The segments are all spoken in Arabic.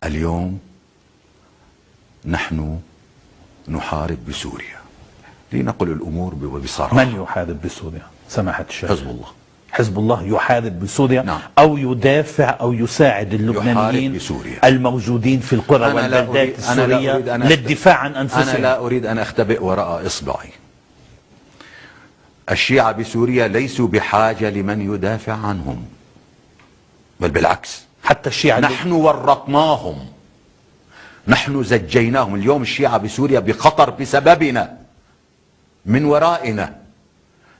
اليوم نحن نحارب بسوريا، لنقل الأمور بصراحة. من يحارب بسوريا سماحة الشيخ؟ حزب الله. حزب الله يحارب بسوريا؟ نعم. أو يدافع أو يساعد اللبنانيين الموجودين في القرى والبلدات السورية للدفاع عن أنفسهم؟ أنا لا أريد أن أختبئ وراء إصبعي. الشيعة بسوريا ليسوا بحاجة لمن يدافع عنهم، بل بالعكس، حتى الشيعة نحن ورطناهم، نحن زجيناهم. اليوم الشيعة بسوريا بخطر بسببنا، من ورائنا.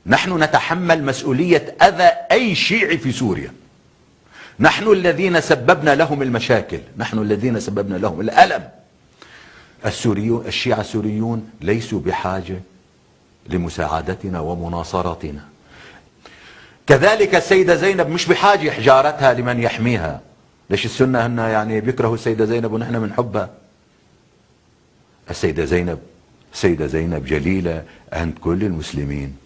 نحن نتحمل مسؤولية أذى أي شيعي في سوريا. نحن الذين سببنا لهم المشاكل، نحن الذين سببنا لهم الألم. الشيعة السوريون ليسوا بحاجة لمساعدتنا ومناصرتنا. كذلك السيدة زينب مش بحاجة حجارتها لمن يحميها. ليش السنة هن يعني بيكرهوا السيدة زينب ونحن بنحبها؟ السيدة زينب جليلة عند كل المسلمين.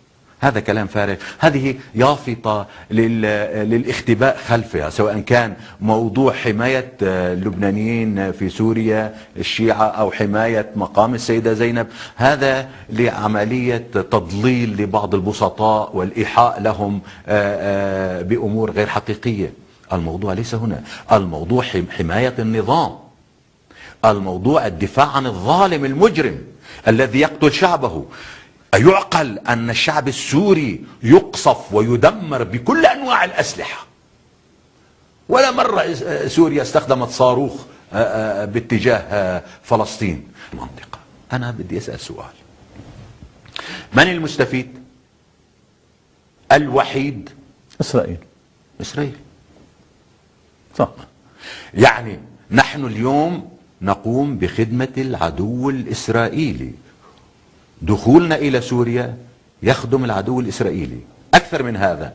هذا كلام فارغ، هذه يافطة للاختباء خلفها، سواء كان موضوع حماية اللبنانيين في سوريا الشيعة أو حماية مقام السيدة زينب. هذا لعملية تضليل لبعض البسطاء والإيحاء لهم بأمور غير حقيقية. الموضوع ليس هنا، الموضوع حماية النظام، الموضوع الدفاع عن الظالم المجرم الذي يقتل شعبه. أيعقل أن الشعب السوري يقصف ويدمر بكل أنواع الأسلحة؟ ولا مرة سوريا استخدمت صاروخ باتجاه فلسطين المنطقة. أنا بدي أسأل سؤال، من المستفيد الوحيد؟ إسرائيل. صح. يعني نحن اليوم نقوم بخدمة العدو الإسرائيلي. دخولنا إلى سوريا يخدم العدو الإسرائيلي. أكثر من هذا،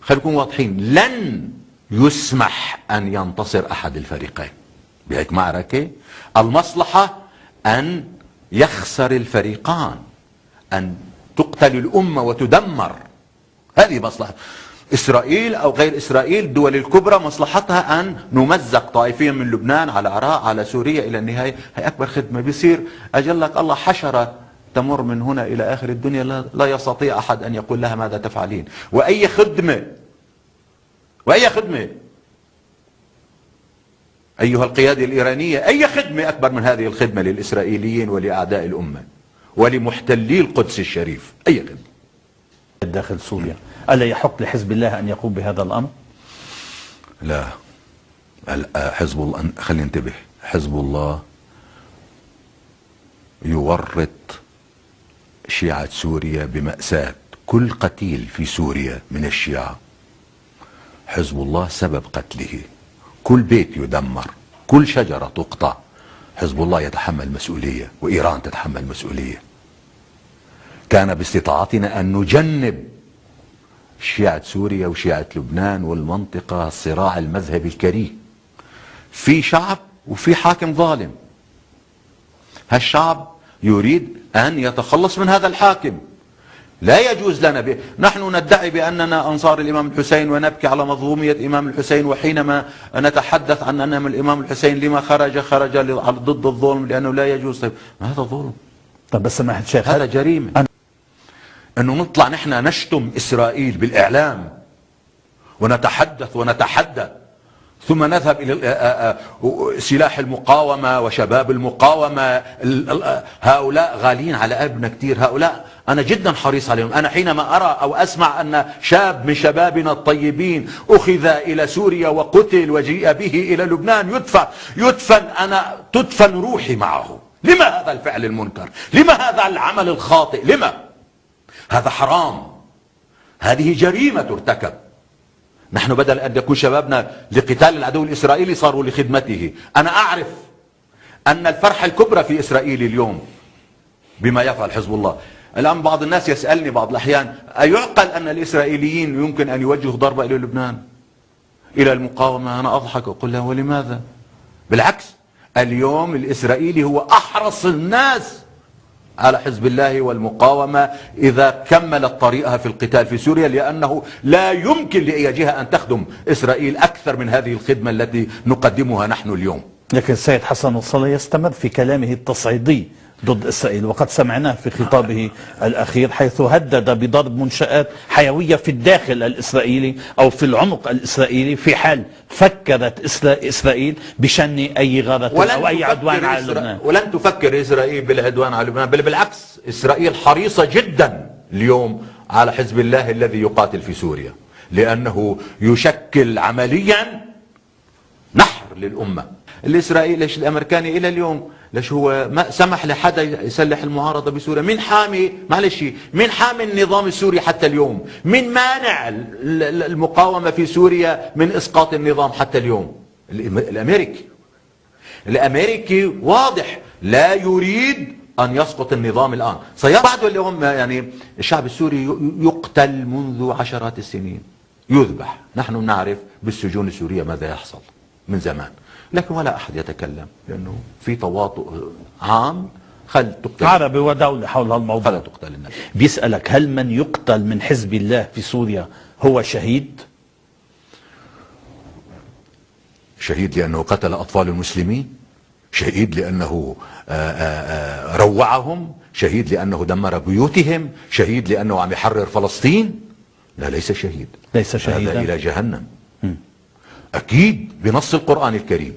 خلينا نكون واضحين، لن يسمح أن ينتصر أحد الفريقين بهيك معركة. المصلحة أن يخسر الفريقان، أن تقتل الأمة وتدمر. هذه مصلحة إسرائيل أو غير إسرائيل. الدول الكبرى مصلحتها أن نمزق طائفيا من لبنان على العراق على سوريا إلى النهاية. هي أكبر خدمة. بيصير أجلك الله حشرة تمر من هنا إلى آخر الدنيا، لا يستطيع أحد أن يقول لها ماذا تفعلين. وأي خدمة أيها القيادة الإيرانية، أي خدمة أكبر من هذه الخدمة للإسرائيليين ولأعداء الأمة ولمحتلي القدس الشريف؟ أي خدمة داخل سوريا. ألا يحق لحزب الله أن يقوم بهذا الأمر؟ لا. حزب الله، خلينا ننتبه، حزب الله يورط شيعة سوريا بمأساة. كل قتيل في سوريا من الشيعة حزب الله سبب قتله. كل بيت يدمر، كل شجرة تقطع، حزب الله يتحمل مسؤولية، وإيران تتحمل مسؤولية. كان باستطاعتنا أن نجنب شيعة سوريا وشيعة لبنان والمنطقة الصراع المذهبي الكريه. في شعب وفي حاكم ظالم. هالشعب يريد أن يتخلص من هذا الحاكم. لا يجوز لنا نحن ندعي بأننا أنصار الإمام الحسين ونبكي على مظلومية إمام الحسين، وحينما نتحدث عن أن الإمام الحسين لما خرج ضد الظلم لأنه لا يجوز. طيب هذا ظلم. طب بس سماحة الشيخ، هذا جريمة. أنه نطلع نحن نشتم إسرائيل بالإعلام ونتحدث ونتحدى، ثم نذهب إلى سلاح المقاومة وشباب المقاومة. هؤلاء غالين على قلبنا كثير. هؤلاء أنا جدا حريص عليهم. أنا حينما أرى أو أسمع أن شاب من شبابنا الطيبين أخذ إلى سوريا وقتل وجيء به إلى لبنان يدفن، أنا تدفن روحي معه. لما هذا الفعل المنكر؟ لما هذا العمل الخاطئ؟ لما؟ هذا حرام، هذه جريمة ترتكب. نحن بدل أن يكون شبابنا لقتال العدو الإسرائيلي صاروا لخدمته. أنا أعرف أن الفرحة الكبرى في إسرائيل اليوم بما يفعل حزب الله. الآن بعض الناس يسألني بعض الأحيان، أيعقل أن الإسرائيليين يمكن أن يوجهوا ضربة إلى لبنان، إلى المقاومة؟ أنا أضحك وأقول له ولماذا؟ بالعكس، اليوم الإسرائيلي هو أحرص الناس على حزب الله والمقاومة إذا كملت طريقها في القتال في سوريا، لأنه لا يمكن لأي جهة أن تخدم إسرائيل أكثر من هذه الخدمة التي نقدمها نحن اليوم. لكن السيد حسن نصر الله يستمر في كلامه التصعيدي ضد إسرائيل، وقد سمعناه في خطابه الأخير حيث هدد بضرب منشآت حيوية في الداخل الإسرائيلي أو في العمق الإسرائيلي في حال فكرت إسرائيل بشن أي غارة أو أي عدوان على لبنان. ولن تفكر إسرائيل بالعدوان على لبنان، بل بالعكس، إسرائيل حريصة جدا اليوم على حزب الله الذي يقاتل في سوريا، لأنه يشكل عمليا نحر للأمة. الإسرائيلي ليش الأمريكاني إلى اليوم ليش هو ما سمح لحدا يسلح المعارضة بسوريا؟ مين حامي، معلش، مين حامي النظام السوري حتى اليوم؟ مين مانع المقاومة في سوريا من إسقاط النظام حتى اليوم؟ الأمريكي واضح لا يريد أن يسقط النظام الآن. بعد اليوم يعني الشعب السوري يقتل منذ عشرات السنين، يذبح، نحن نعرف بالسجون السورية ماذا يحصل من زمان، لكن ولا أحد يتكلم لأنه في تواطؤ عام. خل تقتل عربي ودولة حول الموضوع. خل تقتل الناس. بيسألك هل من يقتل من حزب الله في سوريا هو شهيد؟ شهيد لأنه قتل أطفال المسلمين، شهيد لأنه روعهم، شهيد لأنه دمر بيوتهم، شهيد لأنه عم يحرر فلسطين. لا، ليس شهيد، ليس شهيدا، هذا إلى جهنم. أكيد بنص القرآن الكريم.